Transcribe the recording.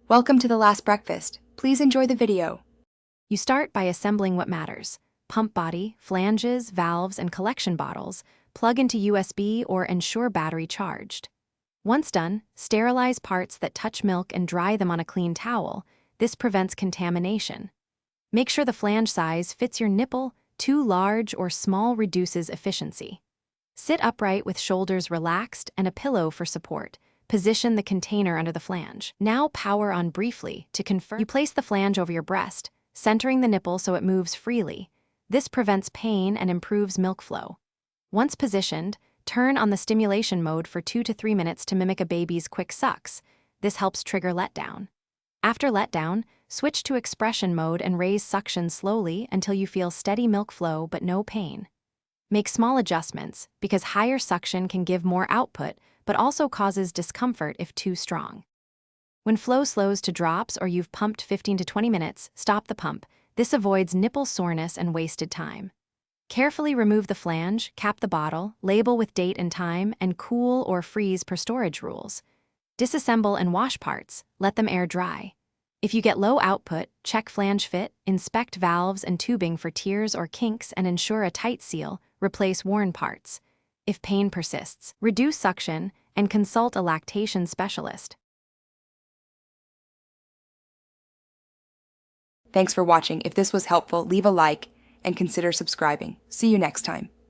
Welcome to The Last Breakfast. Please enjoy the video. You start by assembling what matters: pump body, flanges, valves, and collection bottles. Plug into USB or ensure battery charged. Once done, sterilize parts that touch milk and dry them on a clean towel. This prevents contamination. Make sure the flange size fits your nipple. Too large or small reduces efficiency. Sit upright with shoulders relaxed and a pillow for support. Position the container under the flange. Now power on briefly to confirm. You place the flange over your breast, centering the nipple so it moves freely. This prevents pain and improves milk flow. Once positioned, turn on the stimulation mode for 2 to 3 minutes to mimic a baby's quick sucks. This helps trigger letdown. After letdown, switch to expression mode and raise suction slowly until you feel steady milk flow but no pain. Make small adjustments, because higher suction can give more output, but also causes discomfort if too strong. When flow slows to drops or you've pumped 15 to 20 minutes, stop the pump. This avoids nipple soreness and wasted time. Carefully remove the flange, cap the bottle, label with date and time, and cool or freeze per storage rules. Disassemble and wash parts, let them air dry. If you get low output, check flange fit, inspect valves and tubing for tears or kinks, and ensure a tight seal. Replace worn parts. If pain persists, reduce suction and consult a lactation specialist. Thanks for watching. If this was helpful, leave a like and consider subscribing. See you next time.